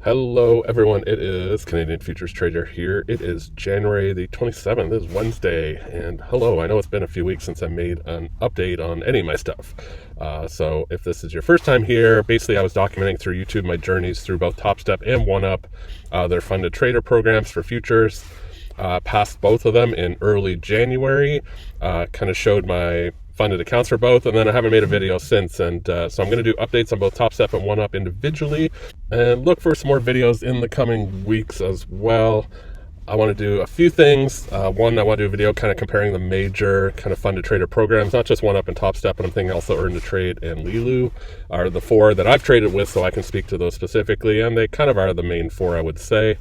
Hello everyone, it is Canadian Futures Trader here. It is January the 27th, it is Wednesday, and hello, I know it's been a few weeks since I made an update on any of my stuff. So if this is your first time here, basically I was documenting through YouTube my journeys through both TopStep and OneUp, their funded trader programs for futures. Passed both of them in early January, kind of showed my funded accounts for both, and then I haven't made a video since, and so I'm going to do updates on both TopStep and OneUp individually, and look for some more videos in the coming weeks as well. I want to do a few things. One, I want to do a video kind of comparing the major kind of funded trader programs, not just OneUp and TopStep, but I'm thinking also Earn to Trade and LeeLoo are the four that I've traded with, so I can speak to those specifically, and they kind of are the main four, I would say.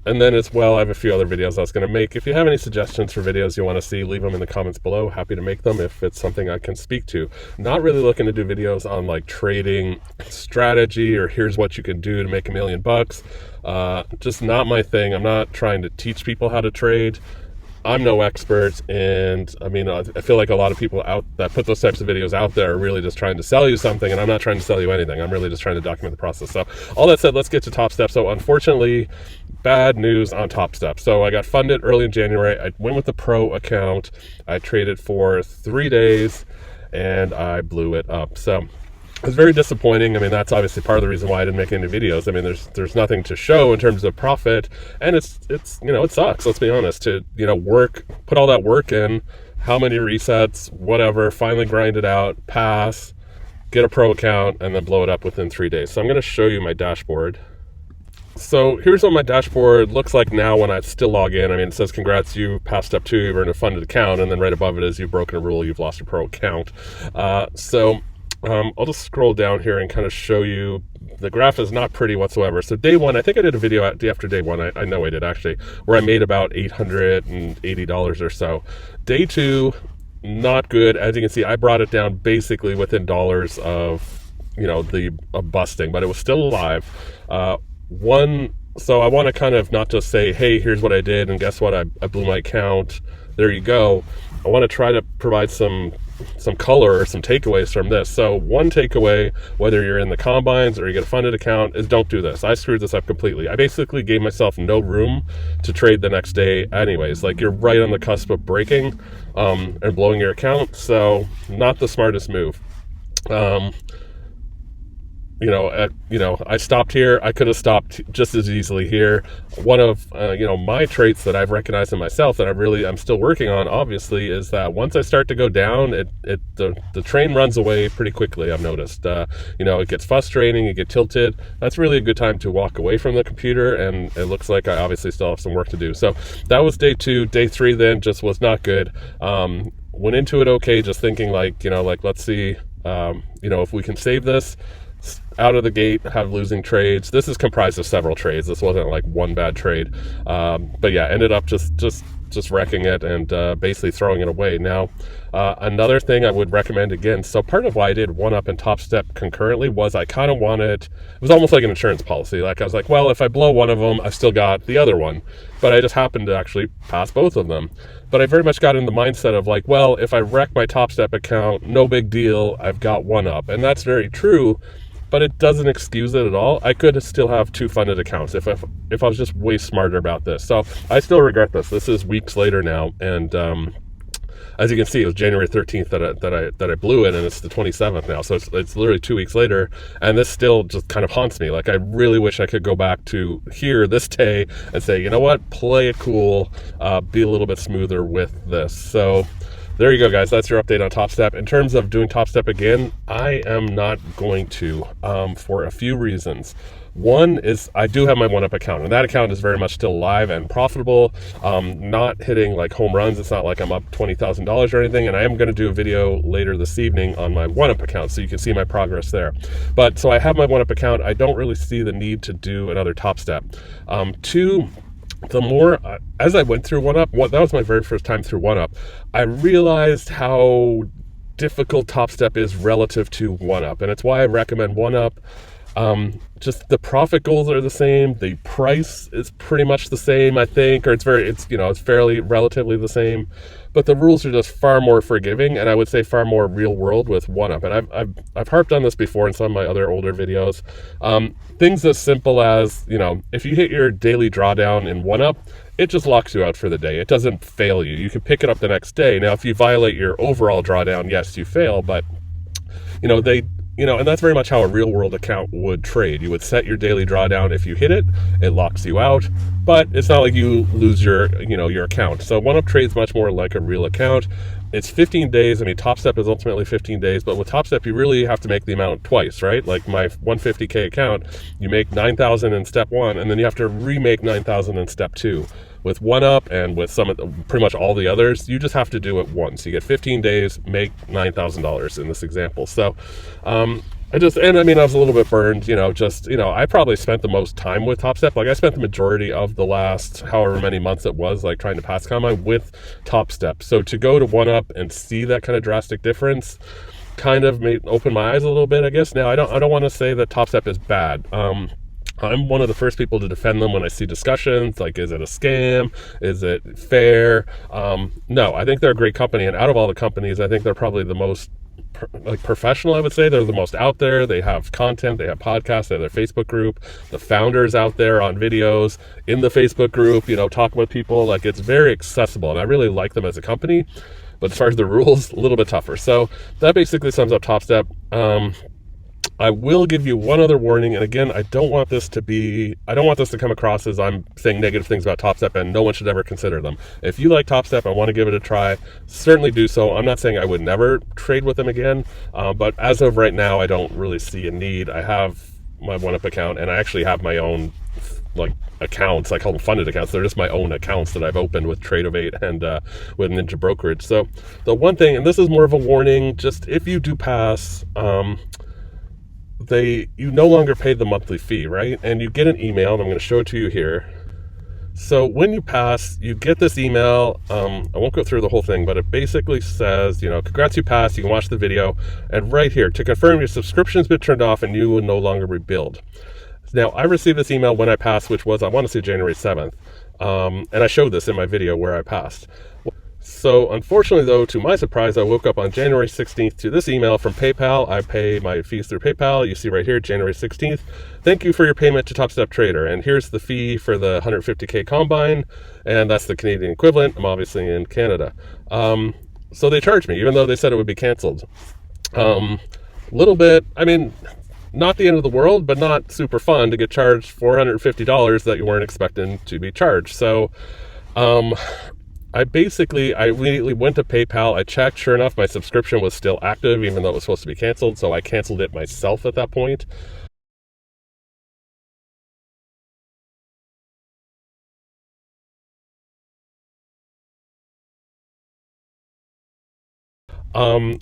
And then as well, I have a few other videos I was going to make. If you have any suggestions for videos you want to see, leave them in the comments below. Happy to make them if it's something I can speak to. Not really looking to do videos on like trading strategy or here's what you can do to make $1 million. Just not my thing. I'm not trying to teach people how to trade. I'm no expert, and I mean, I feel like a lot of people out that put those types of videos out there are really just trying to sell you something, and I'm not trying to sell you anything. I'm really just trying to document the process. So all that said, let's get to TopStep. So unfortunately, bad news on TopStep. So I got funded early in January. I went with the Pro account. I traded for 3 days, and I blew it up. So it was very disappointing. I mean, that's obviously part of the reason why I didn't make any videos. I mean, there's nothing to show in terms of profit, and it's it sucks. Let's be honest. To put all that work in, how many resets, whatever, finally grind it out, pass, get a Pro account, and then blow it up within 3 days. So I'm going to show you my dashboard. So here's what my dashboard looks like now when I still log in. I mean, it says, congrats, you passed step 2, you've earned a funded account, and then right above it is you've broken a rule, you've lost your Pro account. I'll just scroll down here and kind of show you. The graph is not pretty whatsoever. So day one, I think I did a video after day one. I know I did actually, where I made about $880 or so. Day two, not good. As you can see, I brought it down basically within dollars of, busting, but it was still alive. So I want to kind of not just say, hey, here's what I did, and guess what, I blew my account. There you go. I want to try to provide some color or some takeaways from this. So one takeaway, whether you're in the combines or you get a funded account, is don't do this. I screwed this up completely. I basically gave myself no room to trade the next day anyways. Like, you're right on the cusp of breaking and blowing your account. So not the smartest move. I stopped here. I could have stopped just as easily here. One of, my traits that I've recognized in myself that I'm still working on, obviously, is that once I start to go down, the train runs away pretty quickly. I've noticed, it gets frustrating, you get tilted. That's really a good time to walk away from the computer. And it looks like I obviously still have some work to do. So that was day 2. Day 3 then just was not good. Went into it okay, just thinking let's see, if we can save this out of the gate, have losing trades. This is comprised of several trades. This wasn't like one bad trade. But yeah, ended up just wrecking it and basically throwing it away. Now, another thing I would recommend again, so part of why I did OneUp and TopStep concurrently was I kind of wanted, it was almost like an insurance policy. Like, I was like, well, if I blow one of them, I've still got the other one. But I just happened to actually pass both of them. But I very much got in the mindset of like, well, if I wreck my TopStep account, no big deal, I've got OneUp. And that's very true, but it doesn't excuse it at all. I could still have 2 funded accounts if I was just way smarter about this. So I still regret this. This is weeks later now, and as you can see, it was January 13th that I blew it, and it's the 27th now. So it's literally 2 weeks later, and this still just kind of haunts me. Like, I really wish I could go back to here this day and say, you know what, play it cool, be a little bit smoother with this. So there you go, guys. That's your update on TopStep. In terms of doing TopStep again, I am not going to, for a few reasons. One is I do have my OneUp account, and that account is very much still live and profitable, not hitting like home runs. It's not like I'm up $20,000 or anything, and I am going to do a video later this evening on my OneUp account, so you can see my progress there. But so I have my OneUp account. I don't really see the need to do another TopStep. 2, the more, as I went through OneUp, that was my very first time through OneUp, I realized how difficult TopStep is relative to OneUp, and it's why I recommend OneUp. Just the profit goals are the same. The price is pretty much the same, I think, or it's fairly relatively the same, but the rules are just far more forgiving, and I would say far more real world with OneUp. And I've harped on this before in some of my other older videos. Things as simple as, if you hit your daily drawdown in OneUp, it just locks you out for the day. It doesn't fail you. You can pick it up the next day. Now, if you violate your overall drawdown, yes, you fail, but and that's very much how a real world account would trade. You would set your daily drawdown. If you hit it, it locks you out, but it's not like you lose your account. So OneUp trades much more like a real account. It's 15 days. I mean, TopStep is ultimately 15 days, but with TopStep, you really have to make the amount twice, right? Like my 150K account, you make 9,000 in step 1, and then you have to remake 9,000 in step 2. With OneUp and with pretty much all the others, you just have to do it once. You get 15 days, make $9,000 in this example. So, I was a little bit burned, I probably spent the most time with TopStep. Like I spent the majority of the last however many months it was, like trying to pass combine with TopStep. So to go to OneUp and see that kind of drastic difference kind of opened my eyes a little bit, I guess. Now I don't want to say that TopStep is bad. I'm one of the first people to defend them when I see discussions, like, is it a scam? Is it fair? No, I think they're a great company. And out of all the companies, I think they're probably the most professional, I would say. They're the most out there. They have content, they have podcasts, they have their Facebook group. The founders out there on videos in the Facebook group, talk with people. Like, it's very accessible. And I really like them as a company. But as far as the rules, a little bit tougher. So that basically sums up TopStep. I will give you one other warning, and again, I don't want this to come across as I'm saying negative things about TopStep, and no one should ever consider them. If you like TopStep and want to give it a try, certainly do so. I'm not saying I would never trade with them again, but as of right now, I don't really see a need. I have my OneUp account, and I actually have my own accounts. I call them funded accounts. They're just my own accounts that I've opened with Trade-O-Vate and with Ninja Brokerage. So the one thing, and this is more of a warning, just if you do pass, you no longer pay the monthly fee, right? And you get an email, and I'm going to show it to you here. So when you pass, you get this email. I won't go through the whole thing, but it basically says, congrats, you passed. You can watch the video. And right here, to confirm your subscription's been turned off and you will no longer be billed. Now, I received this email when I passed, which was, I want to say January 7th. And I showed this in my video where I passed. So unfortunately, though, to my surprise, I woke up on January 16th to this email from PayPal. I pay my fees through PayPal. You see right here, January 16th. Thank you for your payment to TopStep Trader. And here's the fee for the 150K combine. And that's the Canadian equivalent. I'm obviously in Canada. So they charged me, even though they said it would be canceled. Little bit, not the end of the world, but not super fun to get charged $450 that you weren't expecting to be charged. So, I immediately went to PayPal. I checked. Sure enough, my subscription was still active, even though it was supposed to be canceled. So I canceled it myself at that point.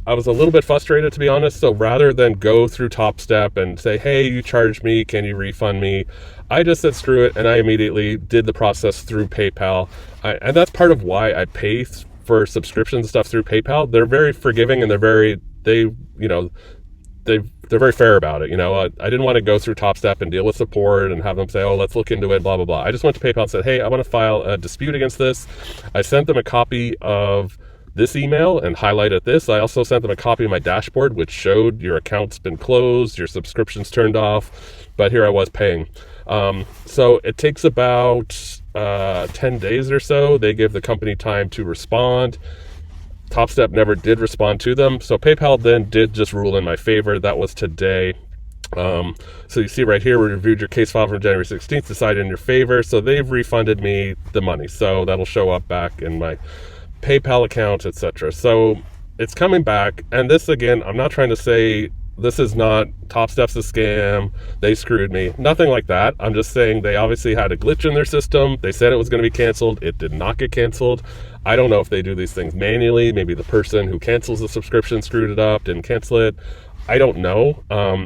I was a little bit frustrated, to be honest. So rather than go through TopStep and say, hey, you charged me, can you refund me? I just said, screw it. And I immediately did the process through PayPal. And that's part of why I pay for subscription stuff through PayPal. They're very forgiving, and they're very fair about it. I didn't want to go through TopStep and deal with support and have them say, oh, let's look into it, blah, blah, blah. I just went to PayPal and said, hey, I want to file a dispute against this. I sent them a copy of this email and highlighted this. I also sent them a copy of my dashboard, which showed your account's been closed, your subscription's turned off, but here I was paying. So it takes about 10 days or so. They give the company time to respond. TopStep never did respond to them. So PayPal then did just rule in my favor. That was today. So you see right here, we reviewed your case file from January 16th, decided in your favor. So they've refunded me the money. So that'll show up back in my PayPal account, etc. So it's coming back. And this, again, I'm not trying to say this is not TopStep's a scam, they screwed me, nothing like that. I'm just saying they obviously had a glitch in their system. They said it was going to be canceled. It did not get canceled. I don't know if they do these things manually. Maybe the person who cancels the subscription screwed it up, didn't cancel it. I don't know.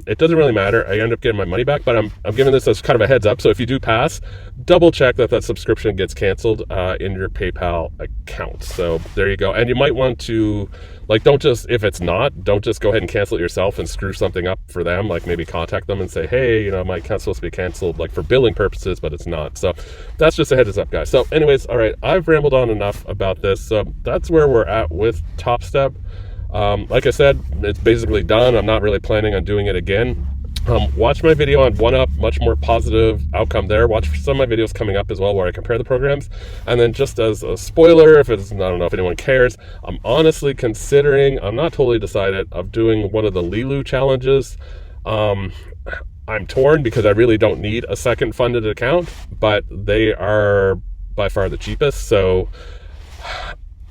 It doesn't really matter. I end up getting my money back, but I'm giving this as kind of a heads up. So if you do pass, double check that subscription gets canceled in your PayPal account. So there you go. And you might want to, like, don't just go ahead and cancel it yourself and screw something up for them. Like, maybe contact them and say, hey, my account's supposed to be canceled, like, for billing purposes, but it's not. So that's just a heads up, guys. So anyways, all right, I've rambled on enough about this. So that's where we're at with TopStep. Like I said, it's basically done. I'm not really planning on doing it again. Watch my video on OneUp, much more positive outcome there. Watch some of my videos coming up as well where I compare the programs. And then just as a spoiler, I don't know if anyone cares, I'm honestly considering, I'm not totally decided, of doing one of the LeeLoo challenges. I'm torn because I really don't need a second funded account, but they are by far the cheapest. So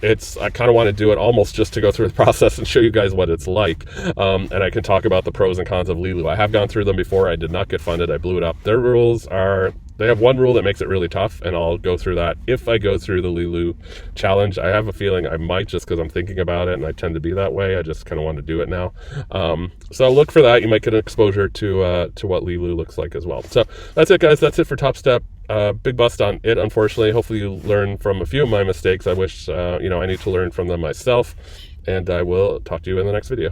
I kind of want to do it almost just to go through the process and show you guys what it's like. And I can talk about the pros and cons of LeeLoo. I have gone through them before. I did not get funded. I blew it up. Their rules are, they have one rule that makes it really tough, and I'll go through that if I go through the LeeLoo challenge. I have a feeling I might, just because I'm thinking about it, and I tend to be that way. I just kind of want to do it now. So look for that. You might get an exposure to what LeeLoo looks like as well. So that's it, guys. That's it for TopStep. Big bust on it, unfortunately. Hopefully you learn from a few of my mistakes. I wish, I need to learn from them myself. And I will talk to you in the next video.